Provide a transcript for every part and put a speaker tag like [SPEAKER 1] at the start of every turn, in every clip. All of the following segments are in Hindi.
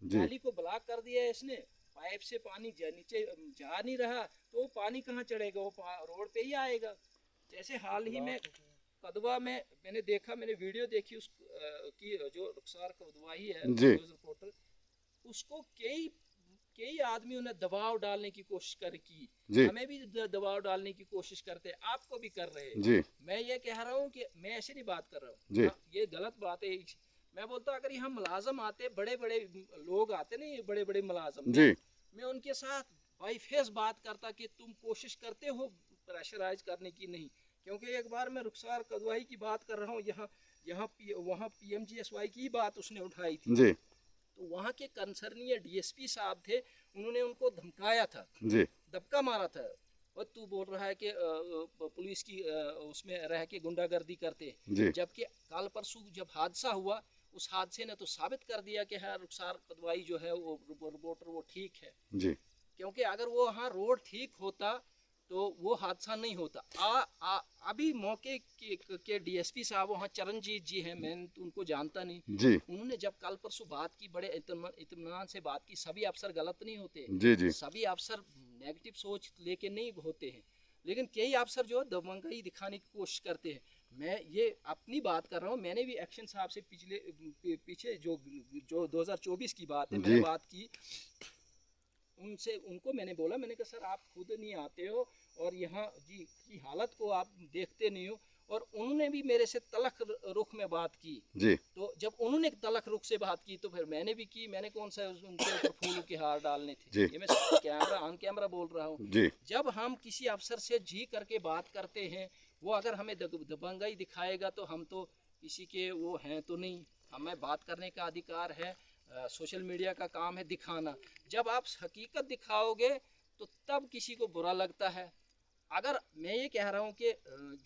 [SPEAKER 1] नाली को ब्लॉक कर दिया है इसने, पाइप से पानी नीचे जा नहीं रहा, तो वो पानी कहाँ चढ़ेगा, वो रोड पे ही आएगा। जैसे हाल ही में कदवा में मैंने देखा, मैंने वीडियो देखी उस की, जो रुखसार कदवाई है न्यूज़ रिपोर्टर, उसको कई कई आदमियों ने दबाव डालने की कोशिश की, हमें भी दबाव डालने की कोशिश करते, आपको भी कर रहे हैं। मैं ये कह रहा हूँ कि मैं ऐसे नहीं बात कर रहा हूँ, ये गलत बात है। मैं बोलता अगर यहाँ मुलाजम आते, बड़े बड़े लोग आते ना, ये बड़े बड़े मुलाजम, मैं उनके साथ बाई फेस बात करता कि तुम कोशिश करते हो प्रेशराइज करने की, नहीं। क्योंकि एक बार मैं रुखसार कदवाई की बात कर रहा हूँ, वहाँ PMGSY की बात उसने उठाई थी, तो वहाँ के कंसर्नीय DSP साहब थे, उन्होंने उनको धमकाया था, दबका मारा था, और तू बोल रहा है कि पुलिस की उसमें रह के गुंडागर्दी करते, जबकि कल परसों जब हादसा हुआ, उस हादसे ने तो साबित कर दिया कि हाँ रुखसार कदवाई जो है वो रिपोर्टर वो ठीक है। क्योंकि अगर वो वहाँ रोड ठीक होता तो वो हादसा नहीं होता। अभी मौके के DSP साहब वहाँ चरणजीत जी हैं, मैं तो उनको जानता नहीं, उन्होंने जब कल परसों बात की, बड़े इत्मीनान से बात की। सभी अफसर गलत नहीं होते, सभी अफसर नेगेटिव सोच लेके नहीं होते हैं, लेकिन कई अफसर जो दबंगई दिखाने की कोशिश करते हैं। मैं ये अपनी बात कर रहा हूँ, मैंने भी एक्शन साहब से पीछे जो 2024 की बात है, मैंने बात की उनसे, उनको मैंने बोला, मैंने कहा सर आप खुद नहीं आते हो और यहाँ जी की हालत को आप देखते नहीं हो, और उन्होंने भी मेरे से तलख रुख में बात की। तो जब उन्होंने तलख रुख से बात की तो फिर मैंने भी की। मैंने कौन सा उनके ऊपर फूलों के हार डालने थे, ये मैं कैमरा ऑन कैमरा बोल रहा हूँ। जब हम किसी अफसर से जी करके बात करते हैं, वो अगर हमें दबंगाई दिखाएगा तो हम तो किसी के वो हैं तो नहीं, हमें बात करने का अधिकार है। सोशल मीडिया का काम है दिखाना, जब आप हकीकत दिखाओगे तो तब किसी को बुरा लगता है। अगर मैं ये कह रहा हूँ कि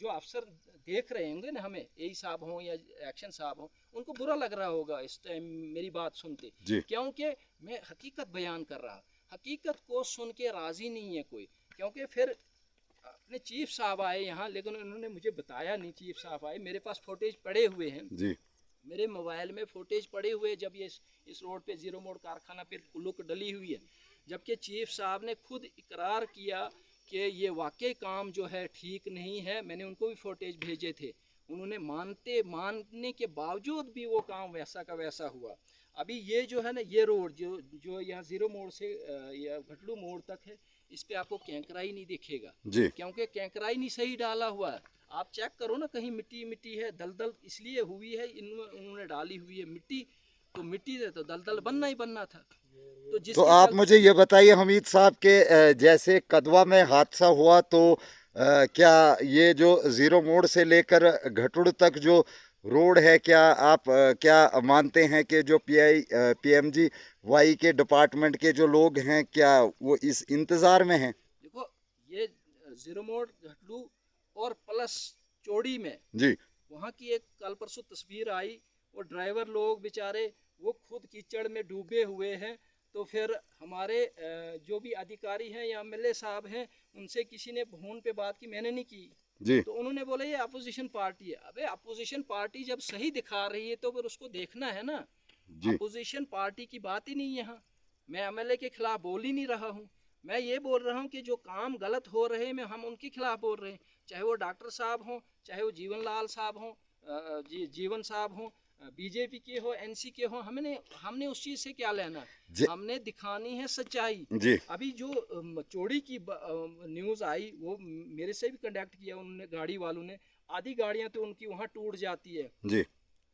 [SPEAKER 1] जो अफसर देख रहे होंगे ना, हमें यही साहब हों या एक्शन साहब हों, उनको बुरा लग रहा होगा इस टाइम मेरी बात सुनते, क्योंकि मैं हकीकत बयान कर रहा। हकीकत को सुन के राज़ी नहीं है कोई, क्योंकि फिर अपने चीफ साहब आए यहाँ, लेकिन उन्होंने मुझे बताया नहीं। चीफ साहब आए, मेरे पास फुटेज पड़े हुए हैं, मेरे मोबाइल में फुटेज पड़े हुए, जब ये इस रोड पे जीरो मोड़ कारखाना पे लुक डली हुई है, जबकि चीफ साहब ने खुद इकरार किया कि ये वाकई काम जो है ठीक नहीं है। मैंने उनको भी फुटेज भेजे थे, उन्होंने मानने के बावजूद भी वो काम वैसा का वैसा हुआ। अभी ये जो है ना, ये रोड जो यहाँ जीरो मोड़ से या घटलू मोड़ तक है, इस पे आपको कैंकरा ही नहीं दिखेगा, क्योंकि कैंकरा ही नहीं सही डाला हुआ है। आप चेक करो ना, कहीं मिट्टी मिट्टी है, दलदल इसलिए हुई है, उन्होंने डाली हुई है मिट्टी, तो मिट्टी से तो दलदल बनना ही बनना था। तो
[SPEAKER 2] आप मुझे ये बताइए हमीद साहब के जैसे कदवा में हादसा हुआ, तो क्या ये जो जीरो मोड़ से लेकर घटुड़ तक जो रोड है, क्या आप क्या मानते हैं कि जो PMGY के डिपार्टमेंट के जो लोग हैं, क्या वो इस इंतज़ार में हैं?
[SPEAKER 1] देखो, ये जीरो मोड़ घटलू और प्लस चौड़ी में वहाँ की एक कल परसों तस्वीर आई, वो ड्राइवर लोग बेचारे वो खुद कीचड़ में डूबे हुए हैं। तो फिर हमारे जो भी अधिकारी हैं या MLA साहब हैं, उनसे किसी ने फोन पे बात की, मैंने नहीं की, तो उन्होंने बोला ये अपोजिशन पार्टी है। अबे अपोजिशन पार्टी जब सही दिखा रही है तो फिर उसको देखना है ना। अपोजिशन पार्टी की बात ही नहीं यहाँ, मैं MLA के खिलाफ बोल ही नहीं रहा हूँ। मैं ये बोल रहा हूँ कि जो काम गलत हो रहे हैं, हम उनके खिलाफ बोल रहे हैं, चाहे वो डॉक्टर साहब हों, चाहे वो जीवन लाल साहब हों, जीवन साहब हों, BJP के हो, NC के हो, हमने उस चीज़ से क्या लेना, हमने दिखानी है सच्चाई। अभी जो चोरी की न्यूज़ आई, वो मेरे से भी कंडक्ट किया उन्होंने, गाड़ी वालों ने, आधी गाड़ियाँ तो उनकी वहाँ टूट जाती है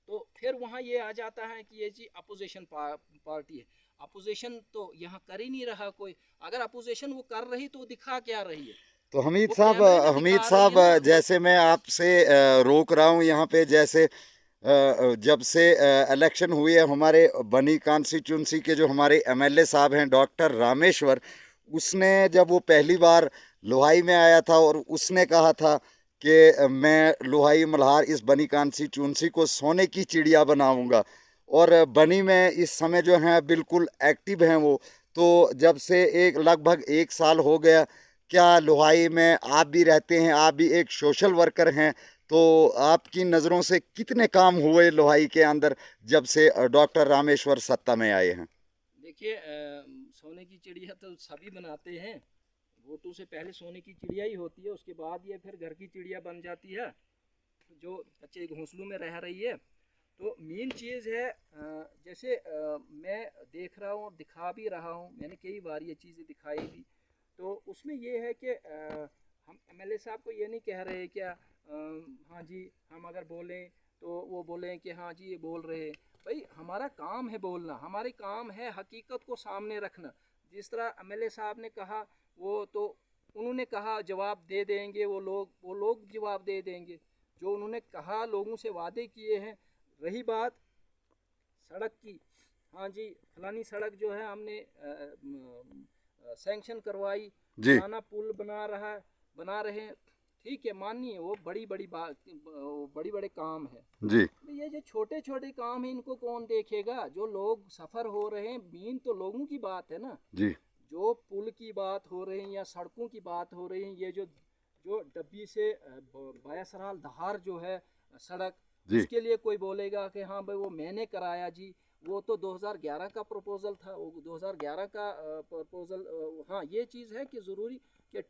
[SPEAKER 1] तो फिर वहाँ ये आ जाता है कि ये जी अपोजिशन पार्टी है। अपोजिशन तो यहाँ कर ही नहीं रहा कोई, अगर अपोजिशन वो कर रही तो दिखा क्या रही है?
[SPEAKER 2] तो हमीद साहब जैसे मैं आपसे रोक रहा हूँ यहाँ पे, जैसे जब से इलेक्शन हुए हैं हमारे बनी कॉन्स्टिट्यूंसी के, जो हमारे MLA साहब हैं डॉक्टर रामेश्वर, उसने जब वो पहली बार लोहाई में आया था और उसने कहा था कि मैं लोहाई मल्हार इस बनी कॉन्स्टिट्यूंसी को सोने की चिड़िया बनाऊंगा, और बनी में इस समय जो हैं बिल्कुल एक्टिव हैं वो। तो जब से लगभग 1 साल हो गया, क्या लोहाई में आप भी रहते हैं, आप भी एक सोशल वर्कर हैं, तो आपकी नज़रों से कितने काम हुए लोहाई के अंदर जब से डॉक्टर रामेश्वर सत्ता में आए हैं?
[SPEAKER 1] देखिए सोने की चिड़िया तो सभी बनाते हैं, वोटों से पहले सोने की चिड़िया ही होती है, उसके बाद ये फिर घर की चिड़िया बन जाती है जो कच्चे घोंसलों में रह रही है। तो मेन चीज़ है जैसे मैं देख रहा हूँ और दिखा भी रहा हूँ, मैंने कई बार ये चीज़ें दिखाई भी, तो उसमें ये है कि हम एमएलए साहब को ये नहीं कह रहे क्या हाँ जी हम अगर बोलें तो वो बोलें कि हाँ जी ये बोल रहे हैं। भाई हमारा काम है बोलना, हमारे काम है हकीकत को सामने रखना। जिस तरह एमएलए साहब ने कहा वो तो उन्होंने कहा जवाब दे देंगे, वो लोग जवाब दे देंगे जो उन्होंने कहा, लोगों से वादे किए हैं। रही बात सड़क की, हाँ जी फलानी सड़क जो है हमने सैंक्शन करवाई, फलाना पुल बना रहे हैं, ठीक है मानिए वो बड़ी बड़े काम है जी। ये जो छोटे छोटे काम है इनको कौन देखेगा? जो लोग सफ़र हो रहे हैं, मेन तो लोगों की बात है ना जी। जो पुल की बात हो रही है या सड़कों की बात हो रही है, ये जो डब्बी से बायासराल धार जो है सड़क, उसके लिए कोई बोलेगा कि हाँ भाई वो मैंने कराया जी, वो तो 2011 का प्रपोजल था, वो 2011 का प्रपोजल। हाँ ये चीज़ है कि ज़रूरी कि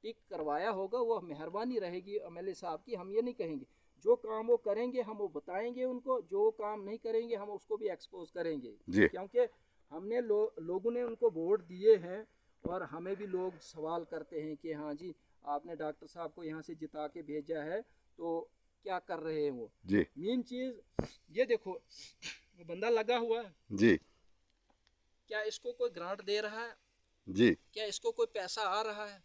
[SPEAKER 1] टिक करवाया होगा, वो मेहरबानी रहेगी एमएलए साहब की, हम ये नहीं कहेंगे। जो काम वो करेंगे हम वो बताएंगे उनको, जो काम नहीं करेंगे हम उसको भी एक्सपोज करेंगे, क्योंकि हमने लोगों ने उनको वोट दिए हैं और हमें भी लोग सवाल करते हैं कि हाँ जी आपने डॉक्टर साहब को यहाँ से जिता के भेजा है तो क्या कर रहे हैं वो जी। मेन चीज़ ये देखो वो बंदा लगा हुआ है जी, क्या इसको कोई ग्रांट दे रहा है जी? क्या इसको कोई पैसा आ रहा है?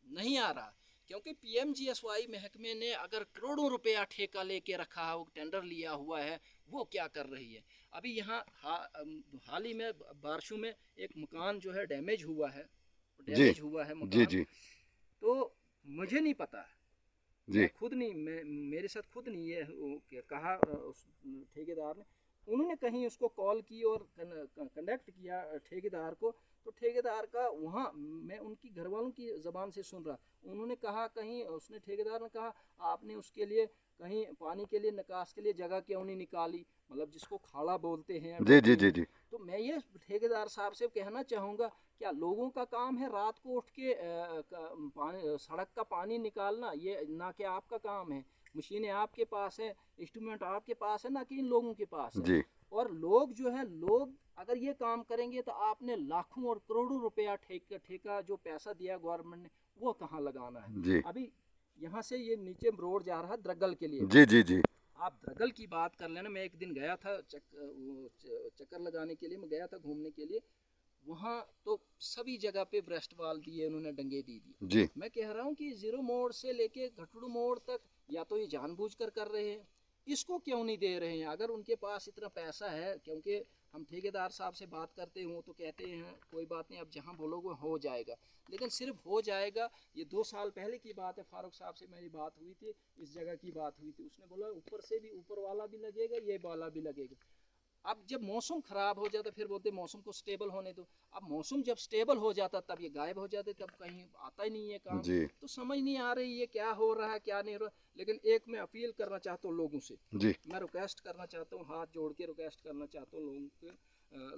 [SPEAKER 1] नहीं आ रहा, क्योंकि पीएमजीएसवाई महकमे ने अगर करोड़ों रुपया ठेका लेके रखा है, टेंडर लिया हुआ है, वो क्या कर रही है? अभी यहाँ हाल ही में बारिशों में एक मकान जो है डैमेज हुआ है मकान जी जी। तो मुझे नहीं पता जी, मैं खुद नहीं, मेरे साथ खुद नहीं ये कहा उस ठेकेदार ने, उन्होंने कहीं उसको कॉल की और कनेक्ट किया ठेकेदार को, तो ठेकेदार का वहाँ मैं उनकी घर वालों की ज़बान से सुन रहा, उन्होंने कहा कहीं उसने ठेकेदार ने कहा आपने उसके लिए कहीं पानी के लिए निकास के लिए जगह क्यों नहीं निकाली, मतलब जिसको खाड़ा बोलते हैं जी जी जी जी। तो मैं ये ठेकेदार साहब से कहना चाहूँगा, क्या लोगों का काम है रात को उठ के सड़क का पानी निकालना? ये ना कि आपका काम है, मशीनें आपके पास है, इंस्ट्रूमेंट आपके पास है, ना कि इन लोगों के पास है जी। और लोग जो है अगर ये काम करेंगे तो आपने लाखों और करोड़ों रुपया ठेका जो पैसा दिया गवर्नमेंट ने वो कहाँ लगाना है जी। अभी यहाँ से ये नीचे रोड जा रहा है द्रगल के लिए जी जी जी, आप द्रगल की बात कर लेना। मैं एक दिन गया था चक्कर लगाने के लिए, मैं गया था घूमने के लिए, वहाँ तो सभी जगह पे ब्रेस्ट वाल दिए उन्होंने, डंगे दी जी। मैं कह रहा हूँ कि जीरो मोड़ से लेके घटड़ू मोड़ तक या तो ये जानबूझकर कर रहे हैं, इसको क्यों नहीं दे रहे हैं? अगर उनके पास इतना पैसा है, क्योंकि हम ठेकेदार साहब से बात करते हो तो कहते हैं कोई बात नहीं, अब जहाँ बोलोगे हो जाएगा, लेकिन सिर्फ हो जाएगा ये 2 साल पहले की बात है। फारूक साहब से मेरी बात हुई थी, इस जगह की बात हुई थी, उसने बोला ऊपर से भी ऊपर वाला भी लगेगा, ये वाला भी लगेगा। अब जब मौसम खराब हो जाता फिर बोलते मौसम को स्टेबल होने दो, अब मौसम जब स्टेबल हो जाता तब ये गायब हो जाते, तब कहीं आता ही नहीं है काम जी। तो समझ नहीं आ रही ये क्या हो रहा है क्या नहीं हो रहा। लेकिन एक मैं अपील करना चाहता हूँ लोगों से जी, मैं रिक्वेस्ट करना चाहता हूँ, हाथ जोड़ के रिक्वेस्ट करना चाहता हूँ लोगों के,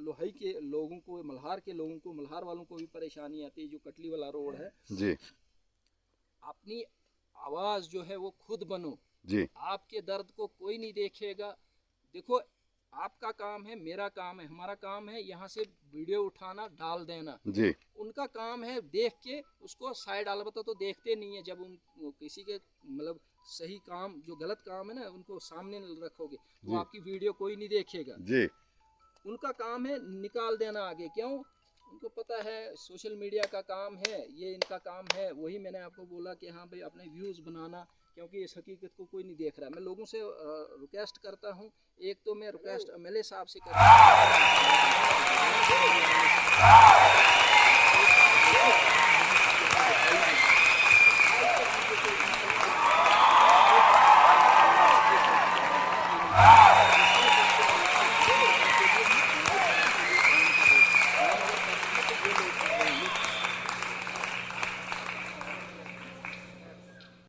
[SPEAKER 1] लोहाई के लोगों को, मल्हार के लोगों को, मल्हार वालों को भी परेशानी आती है, जो कटली वाला रोड है जी, अपनी आवाज़ जो है वो खुद बनो जी। आपके दर्द को कोई नहीं देखेगा। देखो आपका काम है, मेरा काम है, हमारा काम है यहाँ से वीडियो उठाना डाल देना जी। उनका काम है देख के उसको साइड, अलबत्ता तो देखते नहीं है, जब उन किसी के मतलब सही काम जो गलत काम है ना उनको सामने रखोगे तो आपकी वीडियो कोई नहीं देखेगा जी। उनका काम है निकाल देना आगे, क्यों? उनको पता है सोशल मीडिया का काम है, ये इनका काम है। वही मैंने आपको बोला कि हाँ भाई अपने व्यूज़ बनाना, क्योंकि इस हकीकत को कोई नहीं देख रहा। मैं लोगों से रिक्वेस्ट करता हूँ, एक तो मैं रिक्वेस्ट एमएलए साहब से करता हूँ